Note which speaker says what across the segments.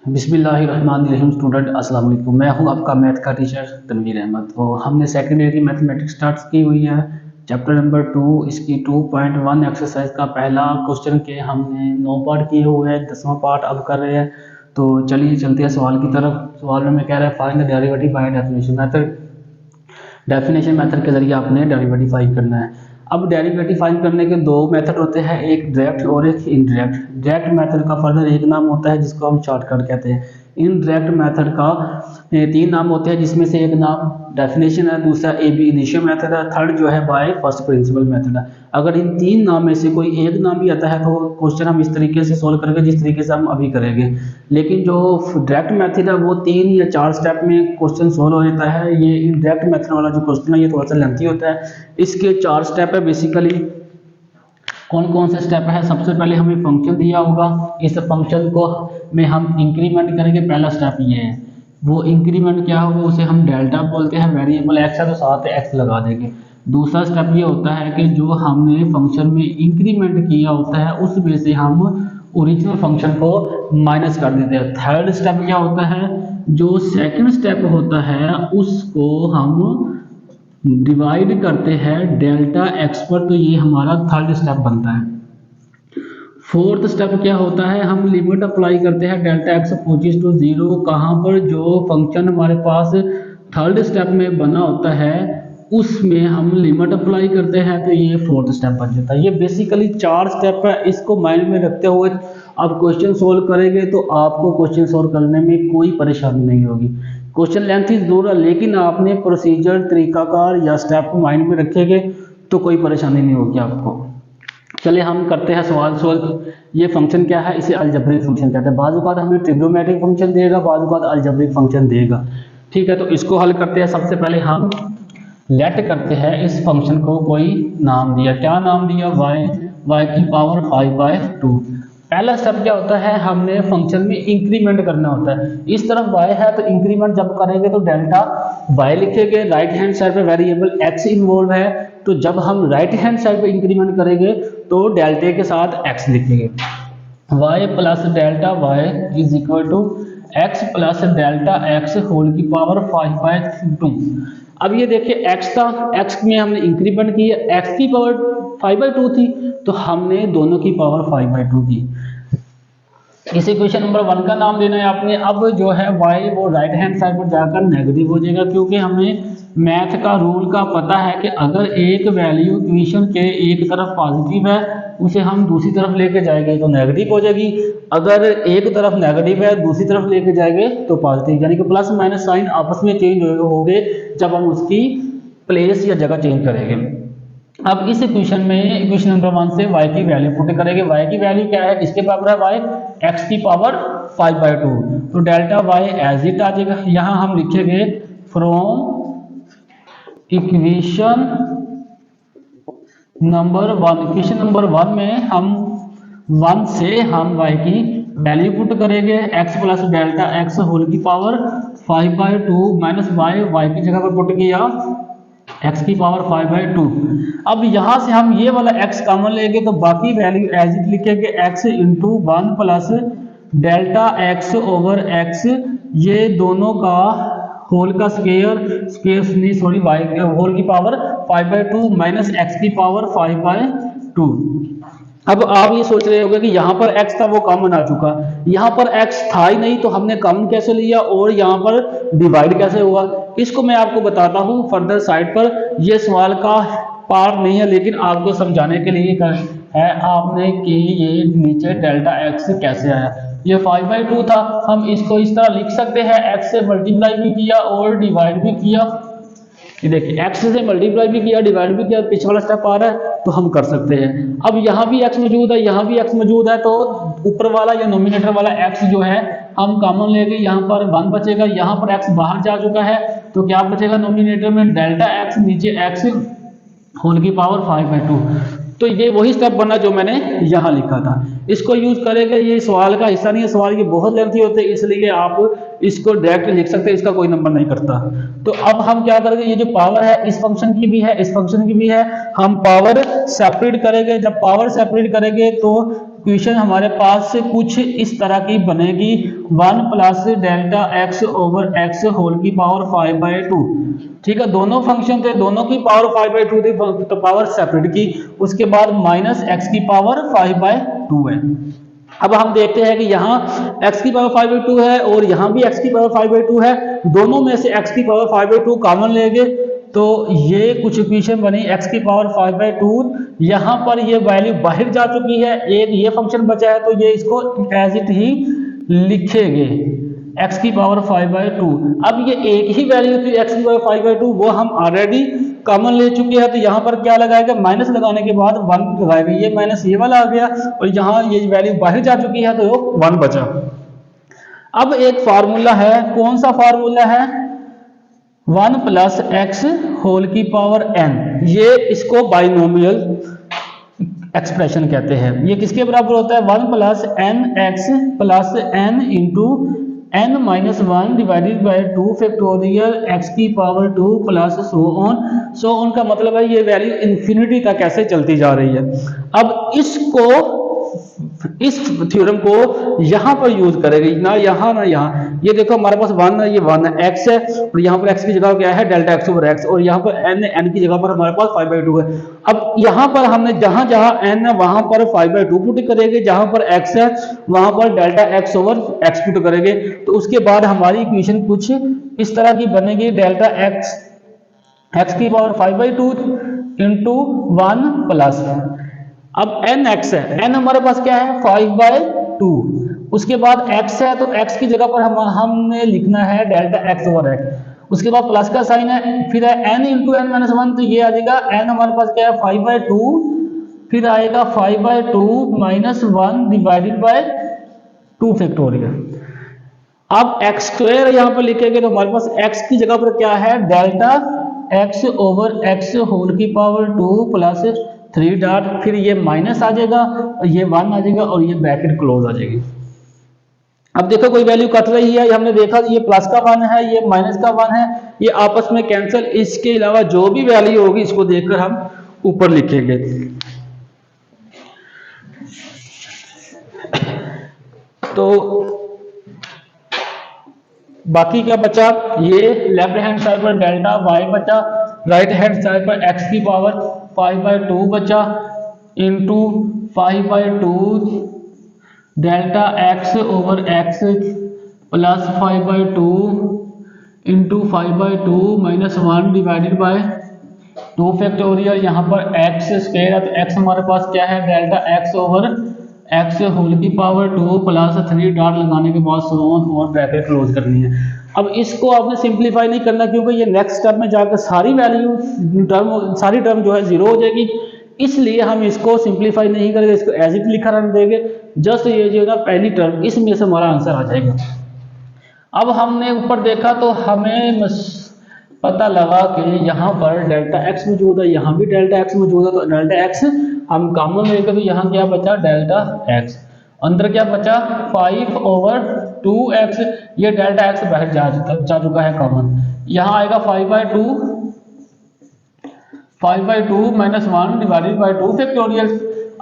Speaker 1: बिस्मिल्लाहिर्रहमानिर्रहीम। स्टूडेंट अस्सलाम वालेकुम। मैं हूं आपका मैथ का टीचर तनवीर अहमद। तो हमने सेकेंड ईयर की मैथमेटिक्स स्टार्ट की हुई है। चैप्टर नंबर 2 इसकी 2.1 एक्सरसाइज का पहला क्वेश्चन के हमने 9 पार्ट किए हुए हैं, 10वां पार्ट अब कर रहे हैं। तो चलिए चलते हैं सवाल की तरफ। सवाल में कह रहा है find the derivative by definition method. Definition method के जरिए आपने डेरिवेटिव फाइंड करना है। अब डेरिवेटिव फाइंड करने के दो मेथड होते हैं, एक डायरेक्ट और एक इनडायरेक्ट। डायरेक्ट मेथड का फर्दर एक नाम होता है जिसको हम शॉर्टकट कहते हैं। इनडायरेक्ट मेथड का तीन नाम होते हैं, जिसमें से एक नाम डेफिनेशन है, दूसरा ए बी इनिशियल मेथड है, थर्ड जो है बाय फर्स्ट प्रिंसिपल मेथड है। अगर इन तीन नाम में से कोई एक नाम भी आता है तो क्वेश्चन हम इस तरीके से सोल्व करेंगे जिस तरीके से हम अभी करेंगे। लेकिन जो डायरेक्ट मेथड है वो 3 या 4 स्टेप में क्वेश्चन सोल्व हो जाता है। ये इनडायरेक्ट मेथड वाला जो क्वेश्चन है ये थोड़ा सा लेंथी होता है। इसके 4 स्टेप है बेसिकली। कौन कौन से स्टेप है? सबसे पहले हमें फंक्शन दिया होगा, इस फंक्शन को में हम इंक्रीमेंट करेंगे। पहला स्टेप ये है। वो इंक्रीमेंट क्या होगा उसे हम डेल्टा बोलते हैं। वेरिएबल एक्स है तो साथ एक्स लगा देंगे। दूसरा स्टेप ये होता है कि जो हमने फंक्शन में इंक्रीमेंट किया होता है उसमें से हम ओरिजिनल फंक्शन को माइनस कर देते हैं। थर्ड स्टेप क्या होता है? जो सेकंड स्टेप होता है उसको हम डिवाइड करते हैं डेल्टा एक्स पर, तो ये हमारा थर्ड स्टेप बनता है। फोर्थ स्टेप क्या होता है? हम लिमिट अप्लाई करते हैं डेल्टा एक्स अपोजिट टू 0। कहाँ पर? जो फंक्शन हमारे पास थर्ड स्टेप में बना होता है उसमें हम लिमिट अप्लाई करते हैं, तो ये फोर्थ स्टेप बन जाता है। ये बेसिकली 4 स्टेप है। इसको माइंड में रखते हुए आप क्वेश्चन सोल्व करेंगे तो आपको क्वेश्चन सोल्व करने में कोई परेशानी नहीं होगी। क्वेश्चन लेंथ जरूर है, लेकिन आपने प्रोसीजर, तरीकाकार या स्टेप माइंड में रखेंगे तो कोई परेशानी नहीं होगी आपको। चलिए हम करते हैं सवाल सोल्व। ये फंक्शन क्या है? इसे अलजेब्रिक फंक्शन कहते हैं। बाजू का हमें ट्रिग्नोमेट्रिक फंक्शन देगा, बाजू का अलजेब्रिक फंक्शन देगा। ठीक है, तो इसको हल करते हैं। सबसे पहले हम लेट करते हैं इस फंक्शन को कोई नाम दिया। क्या नाम दिया? y की पावर 5/2। पहला स्टेप क्या होता है? हमने फंक्शन में इंक्रीमेंट करना होता है। इस तरफ y है तो इंक्रीमेंट जब करेंगे तो डेल्टा y लिखेंगे। राइट हैंड साइड पे वेरिएबल x इन्वॉल्व है, तो जब हम राइट हैंड साइड पे इंक्रीमेंट करेंगे तो डेल्टा के साथ x लिखेंगे। y plus delta y is equal to x plus delta x whole की पावर 5/2। अब ये देखिए x था, x में हमने इंक्रीमेंट किया, x की पावर 5/2 थी तो हमने दोनों की पावर 5/2 की। इस इक्वेशन नंबर 1 का नाम देना है आपने। अब जो है y वो राइट हैंड साइड पर जाकर नेगेटिव हो जाएगा, क्योंकि हमें मैथ का रूल का पता है कि अगर एक वैल्यू इक्वेशन के एक तरफ पॉजिटिव है उसे हम दूसरी तरफ लेके जाएंगे तो नेगेटिव हो जाएगी। अगर एक तरफ नेगेटिव है दूसरी तरफ लेके जाएंगे तो पॉजिटिव, यानी कि प्लस माइनस साइन आपस में चेंज हो गए जब हम उसकी प्लेस या जगह चेंज करेंगे। अब इस इक्वेशन में इक्वेशन नंबर 1 से y की वैल्यू पुट करेंगे। y की वैल्यू क्या है? इसके पावर है y, x की पावर 5/2, तो डेल्टा y एज इट आ जाएगा। यहाँ हम लिखेंगे from equation number 1। Equation number 1 में हम 1 से हम y की वैल्यू पुट करेंगे। x plus delta x whole की पावर 5/2 माइनस y की जगह पर पुट किया x की पावर 5/2। अब यहां से हम ये वाला x कॉमन लेंगे तो बाकी वैल्यू एज इट लिखेंगे x into 1 plus delta x over x, ये दोनों का होल का स्क्वायर नहीं सॉरी y होल की पावर 5/2 माइनस x की पावर 5/2। अब आप ये सोच रहे होंगे कि यहाँ पर x था वो कॉमन आ चुका, यहाँ पर x था ही नहीं तो हमने कॉमन कैसे लिया और यहाँ पर डिवाइड कैसे हुआ? इसको मैं आपको बताता हूँ फर्दर साइड पर। ये सवाल का पार्ट नहीं है लेकिन आपको समझाने के लिए है आपने कि ये नीचे डेल्टा x कैसे आया। ये 5/2 था, हम इसको इस तरह लिख सकते हैं, x से मल्टीप्लाई भी किया और डिवाइड भी किया। ये देखिए x से मल्टीप्लाई भी किया, डिवाइड भी किया, पीछे वाला स्टेप आ रहा है तो हम कर सकते हैं। अब यहाँ भी x मौजूद है, यहाँ भी x मौजूद है, तो ऊपर वाला या नोमिनेटर वाला x जो है हम कॉमन लेंगे। यहाँ पर 1 बचेगा, यहाँ पर x बाहर जा चुका है तो क्या बचेगा नोमिनेटर में? डेल्टा x, नीचे x होल की पावर 5/2। तो ये वही स्टेप बना जो मैंने यहाँ लिखा था। इसको यूज करेंगे, ये सवाल का हिस्सा नहीं है, सवाल ये बहुत लेंथी होते हैं इसलिए आप इसको डायरेक्ट लिख सकते हैं, इसका कोई नंबर नहीं करता। तो अब हम क्या करेंगे, ये जो पावर है इस फंक्शन की भी है, इस फंक्शन की भी है, हम पावर सेपरेट करेंगे। जब पावर सेपरेट करेंगे तो इक्वेशन हमारे पास से कुछ इस तरह की बनेगी, 1 plus delta x over x whole की पावर 5/2। ठीक है, दोनों फंक्शन थे, दोनों की पावर 5/2 थी, तो पावर सेपरेट की, उसके बाद माइनस एक्स की पावर 5/2 है। अब हम देखते हैं कि यहाँ x की पावर 5/2 है और यहाँ भी x की पावर 5/2 है, दोनों में से x की पावर 5/2 कॉमन लेंगे तो ये कुछ इक्वेशन बनी x की पावर 5/2। यहाँ पर ये वैल्यू बाहर जा चुकी है, एक ये फंक्शन बचा है, तो ये इसको एज इट ही लिखेंगे x की पावर 5/2। अब ये एक ही वैल्यू थी x की पावर 5/2, वो हम ऑलरेडी कॉमन ले चुके हैं, तो यहाँ पर क्या लगाएगा, माइनस लगाने के बाद 1 लगाएगा, ये माइनस ये वाला आ गया और यहाँ ये वैल्यू बाहर जा चुकी है तो 1 बचा। अब एक फार्मूला है, कौन सा फार्मूला है, 1 प्लस एक्स होल की पावर n, ये इसको बाइनोमियल एक्सप्रेशन कहते हैं। ये किसके बराबर होता है, 1 plus n x plus n into n minus 1 divided by 2 factorial x की पावर 2 प्लस सो ऑन का मतलब है ये वैल्यू इन्फिनिटी तक कैसे चलती जा रही है। अब इसको, इस थ्योरम को यहां पर यूज करेंगे, ना यहां ना यहां। ये देखो हमारे पास 1 है, ये 1 है, x है, और यहाँ पर x की जगह क्या है, डेल्टा x ओवर x, और यहाँ पर n की जगह पर हमारे पास 5/2 है। अब यहाँ पर हमने जहां जहां n है वहां पर 5/2 पुट करेंगे, जहां पर x है वहां पर delta x over x put करेंगे, तो उसके बाद हमारी इक्वेशन कुछ इस तरह की बनेगी, डेल्टा x की पावर 5/2 इंटू 1 प्लस, अब n x है, n हमारे पास क्या है 5/2, उसके बाद x है तो x की जगह पर हमने लिखना है डेल्टा x ओवर x, उसके बाद प्लस का साइन है, फिर है n इंटू n माइनस 1, तो ये आ जाएगा n हमारे पास क्या है 5/2, फिर आएगा 5/2 माइनस 1 डिवाइडेड बाय 2 फैक्टोरियल। अब x स्क्वायर यहाँ पर लिखेंगे तो हमारे पास x की जगह पर क्या है, delta x over x whole की पावर 2 प्लस 3 डॉट, फिर ये माइनस आ जाएगा और ये 1 आ जाएगा और ये ब्रैकेट क्लोज आ जाएगी। अब देखो कोई वैल्यू कट रही है, हमने देखा ये प्लस का 1 है, ये माइनस का 1 है, ये आपस में कैंसिल, इसके अलावा जो भी वैल्यू होगी इसको देखकर हम ऊपर लिखेंगे। तो बाकी क्या बचा, ये लेफ्ट हैंड साइड पर डेल्टा y बचा, राइट हैंड साइड पर x की पावर 5/2 बचा into 5/2 delta x over x plus 5/2 into 5/2 minus 1 divided by 2 factorial, यहाँ पर x स्क्वायर है तो x हमारे पास क्या है, delta x over x whole की पावर 2 प्लस 3 डॉट लगाने के बाद सो ऑन और ब्रैकेट क्लोज करनी है। अब इसको आपने सिंपलीफाई नहीं करना क्योंकि ये नेक्स्ट स्टेप में जाकर सारी वैल्यू सारी टर्म जो है 0 हो जाएगी, इसलिए हम इसको सिंपलीफाई नहीं करेंगे, इसको एज इट लिखा रहने देंगे। जस्ट ये जो है ना पहली टर्म, इसमें से हमारा आंसर आ जाएगा। अब हमने ऊपर देखा तो हमें पता लगा कि यहाँ पर डेल्टा x मौजूद है, यहाँ भी डेल्टा x मौजूद है, तो डेल्टा x हम कॉमन लेकर तो यहाँ क्या बचा, डेल्टा x, अंदर क्या बचा 5/2x, ये डेल्टा x बाहर जा चुका है कॉमन, यहाँ आएगा 5/2 माइनस 1 डिवाइडेड बाई 2 फैक्टोरियल।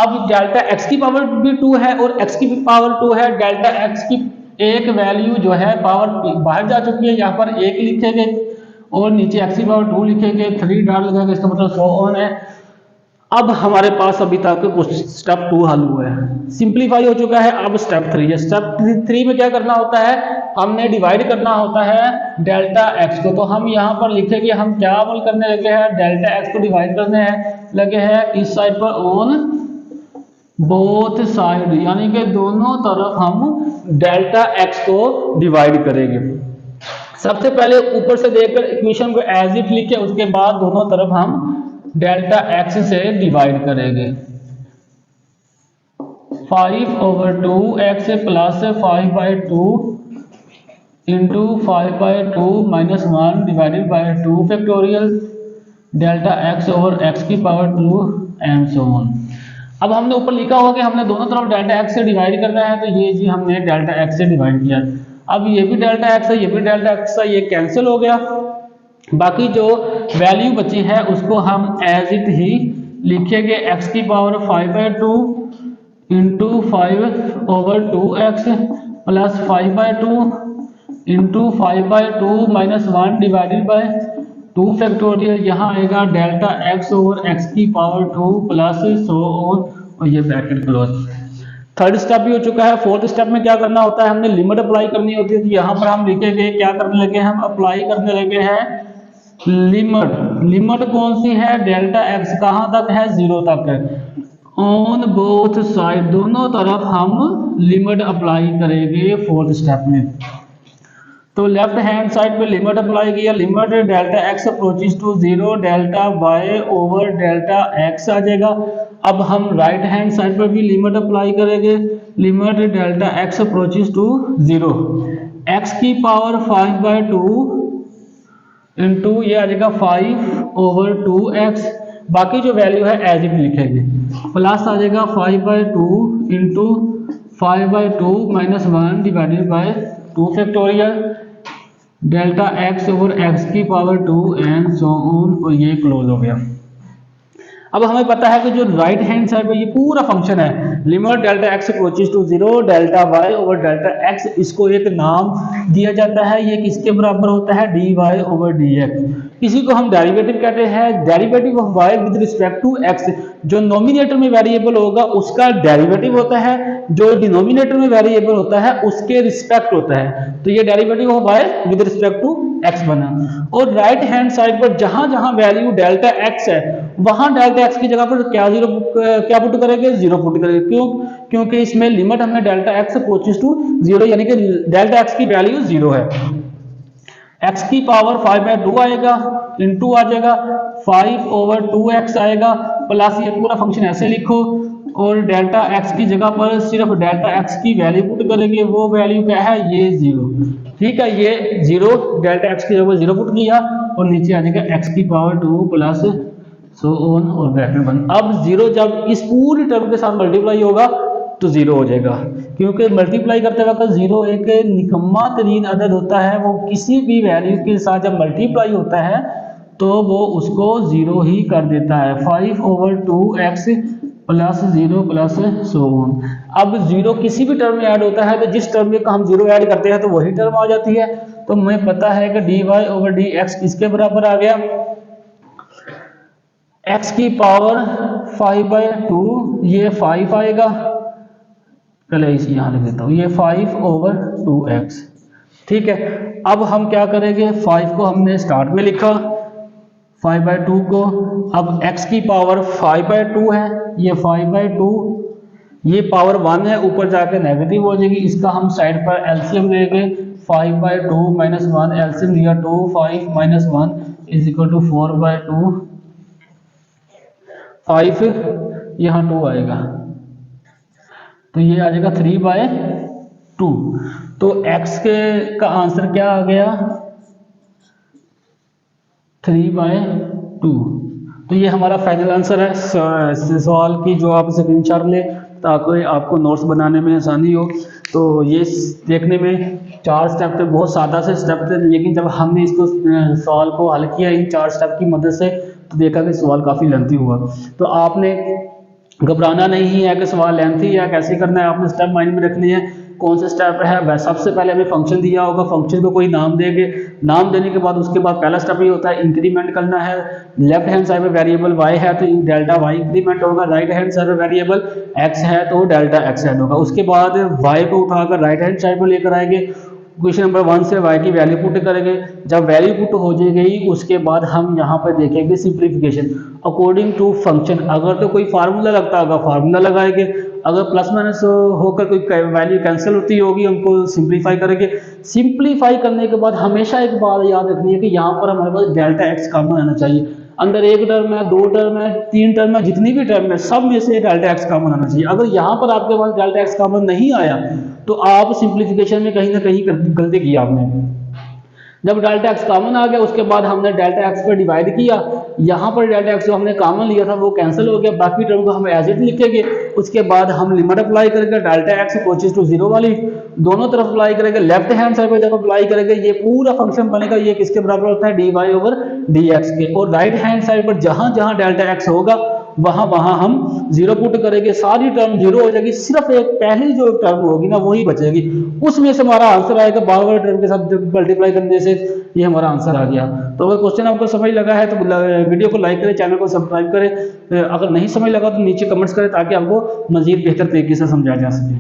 Speaker 1: अब डेल्टा x की पावर भी 2 है और x की भी पावर 2 है, डेल्टा x की एक वैल्यू जो है पावर बाहर जा चुकी है, यहाँ पर 1 लिखेंगे और नीचे x की पावर 2 लिखेंगे, 3 डॉट लगाएंगे, इसका मतलब सो ऑन है। अब हमारे पास अभी तक स्टेप 2 हल हुआ है, सिंपलीफाई हो चुका है। अब स्टेप 3 है। स्टेप 3 में क्या करना होता है, हमने डिवाइड करना होता है डेल्टा x को, तो हम यहाँ पर लिखेंगे हम क्या अमल करने लगे हैं, डेल्टा x को डिवाइड करने लगे हैं इस साइड पर ऑन बोथ साइड, यानी कि दोनों तरफ हम डेल्टा x को डिवाइड करेंगे। सबसे पहले ऊपर से देखकर इक्वेशन को एज इट लिखे, उसके बाद दोनों तरफ हम डेल्टा x से डिवाइड करेंगे। 5/2x plus 5/2 into 5/2 minus 1 divided by 2 factorial delta x over x की पावर 2 एंड सो ऑन। अब हमने ऊपर लिखा होगा कि हमने दोनों तरफ डेल्टा x से डिवाइड करना है, तो ये जी हमने डेल्टा x से डिवाइड किया। अब ये भी डेल्टा x है, ये भी डेल्टा x है, ये कैंसिल हो गया। बाकी जो वैल्यू बची है उसको हम एज इट ही लिखेंगे, x की power 5/2 into 5/2x plus 5/2 into 5/2 minus 1 divided by 2 factorial, यहाँ आएगा डेल्टा x ओवर x की पावर 2 प्लस सो ऑन, और ये ब्रैकेट क्लोज। थर्ड स्टेप भी हो चुका है। फोर्थ स्टेप में क्या करना होता है, हमने लिमिट अप्लाई करनी होती है। तो यहाँ पर हम लिखेंगे, क्या करने लगे, हम अप्लाई करने लगे हैं लिमिट। लिमिट कौन सी है, डेल्टा x कहाँ तक है, 0 तक है। ऑन बोथ साइड, दोनों तरफ हम लिमिट अप्लाई करेंगे फोर्थ स्टेप में। तो लेफ्ट हैंड साइड पे लिमिट अप्लाई किया, limit delta x approaches to 0 delta y over delta x आ जाएगा। अब हम राइट हैंड साइड पर भी लिमिट अप्लाई करेंगे, limit delta x approaches to 0 x की पावर 5/2 इंटू ये आ जाएगा 5/2x, बाकी जो वैल्यू है एज इट लिखेंगे, प्लस आ जाएगा 5/2 into 5/2 minus 1 divided by 2 factorial delta x over x की पावर 2 एंड सो ऑन, और ये क्लोज हो गया। अब हमें पता है कि जो राइट हैंड साइड पे ये पूरा फंक्शन है, limit delta x approaches to 0 delta y over delta x, इसको एक नाम दिया जाता है। ये किसके बराबर होता है, dy ओवर dx। इसी को हम डेरिवेटिव कहते हैं, derivative of y with respect to x। जो नोमिनेटर में वेरिएबल होगा उसका डेरिवेटिव होता है, जो डिनोमिनेटर में वेरिएबल होता है उसके रिस्पेक्ट होता है। तो ये derivative of y with respect to x बना। और राइट हैंड साइड पर जहां जहां वैल्यू डेल्टा x है, वहां डेल्टा x की जगह पर क्या पुट करेंगे, 0 पुट करेंगे। क्यों, क्योंकि इसमें लिमिट हमने डेल्टा x अप्रोचेस टू 0, यानी कि डेल्टा x की वैल्यू 0 है। x की पावर 5/2 आएगा, इंटू आ जाएगा 5/2x आएगा, प्लस ये पूरा फंक्शन ऐसे लिखो, और डेल्टा x की जगह पर सिर्फ डेल्टा x की वैल्यू पुट करेंगे। वो वैल्यू क्या है, ये 0। ठीक है, ये 0 डेल्टा x की जगह पर 0 पुट किया, और नीचे आ जाएगा x की पावर 2 प्लस सो ऑन, और ब्रैकेट बंद। अब 0 जब इस पूरी टर्म के साथ मल्टीप्लाई होगा तो 0 हो जाएगा, क्योंकि मल्टीप्लाई करते वक्त 0 एक निकम्मा तरीन अदद होता है। वो किसी भी वैल्यू के साथ जब मल्टीप्लाई होता है तो वो उसको 0 ही कर देता है। 5/2x plus 0 plus so on. अब 0 किसी भी टर्म में ऐड होता है, तो जिस टर्म में हम 0 ऐड करते हैं तो वही टर्म आ जाती है। तो हमें पता है कि dy ओवर dx किसके बराबर आ गया, x की पावर 5/2, ये 5 आएगा, पहले इसे यहाँ लिख देता हूँ, ये 5/2x। ठीक है, अब हम क्या करेंगे, 5 को हमने स्टार्ट में लिखा, 5/2 को, अब x की पावर 5/2 है, ये 5/2, ये पावर 1 है, ऊपर जाकर नेगेटिव हो जाएगी, इसका हम साइड पर एलसीएम लेंगे। 5/2 माइनस 1 एलसीएम लिया 2, 5 माइनस 1 इज इक्वल टू 4/2, 5 यहाँ 2 आएगा, तो ये आ जाएगा 3/2। तो x का आंसर क्या आ गया, 3/2। तो ये हमारा फाइनल आंसर है सवाल की, जो आप स्क्रीनशॉट ले ताकि आपको नोट्स बनाने में आसानी हो। तो ये देखने में 4 स्टेप थे, बहुत सादा से स्टेप थे, लेकिन जब हमने इसको सवाल को हल किया इन 4 स्टेप की मदद से, तो देखा कि सवाल काफ़ी लेंथी हुआ। तो आपने घबराना नहीं है कि सवाल लेंथी है, कैसे करना है, आपने स्टेप माइंड में रखनी है। कौन सा स्टेप है, वह सबसे पहले हमें फंक्शन दिया होगा, फंक्शन को कोई नाम देंगे, नाम देने के बाद उसके बाद पहला स्टेप ये होता है इंक्रीमेंट करना है। लेफ्ट हैंड साइड में वेरिएबल y है तो डेल्टा y इंक्रीमेंट होगा, राइट हैंड साइड में वेरिएबल x है तो डेल्टा x ऐड होगा। उसके बाद y को उठाकर राइट हैंड साइड में लेकर आएंगे, क्वेश्चन नंबर 1 से y की वैल्यू पुट करेंगे। जब वैल्यू पुट हो जाएगी उसके बाद हम यहाँ पर देखेंगे सिंप्लीफिकेशन अकॉर्डिंग टू फंक्शन। अगर तो कोई फार्मूला लगता होगा फार्मूला लगाएंगे, अगर प्लस माइनस होकर कोई वैल्यू कैंसिल होती होगी हमको सिंप्लीफाई करेंगे। सिंप्लीफाई करने के बाद हमेशा एक बात याद रखनी है कि यहाँ पर हमारे पास डेल्टा x कॉमन आना चाहिए। अंदर एक टर्म है, 2 टर्म है, 3 टर्म है, जितनी भी टर्म है सब में से डेल्टा x कॉमन आना चाहिए। अगर यहाँ पर आपके पास डेल्टा x कॉमन नहीं आया तो आप सिंप्लीफिकेशन में कहीं ना कहीं गलती की आपने। जब डेल्टा x कॉमन आ गया उसके बाद हमने डेल्टा x पर डिवाइड किया, यहाँ पर डेल्टा x जो हमने कॉमन लिया था वो कैंसिल हो गया, बाकी टर्म को हम एज इट लिखेंगे। उसके बाद हम लिमिट अप्लाई करेंगे, डेल्टा x अप्रोचेस टू 0 वाली दोनों तरफ अप्लाई करेंगे। लेफ्ट हैंड साइड पर जब अप्लाई करेंगे ये पूरा फंक्शन बनेगा, ये किसके बराबर होता है dy ओवर dx के। और राइट हैंड साइड पर जहां जहां डेल्टा x होगा वहां वहां हम जीरो पुट करेंगे, सारी टर्म जीरो हो जाएगी, सिर्फ एक पहली जो टर्म होगी ना वही बचेगी, उसमें से हमारा आंसर आएगा। बार बार टर्म के साथ मल्टीप्लाई करने से ये हमारा आंसर आ गया। तो अगर क्वेश्चन आपको समझ लगा है तो वीडियो को लाइक करें, चैनल को सब्सक्राइब करें। अगर नहीं समझ लगा तो नीचे कमेंट्स करें ताकि आपको मजीद बेहतर तरीके से समझाया जा सके।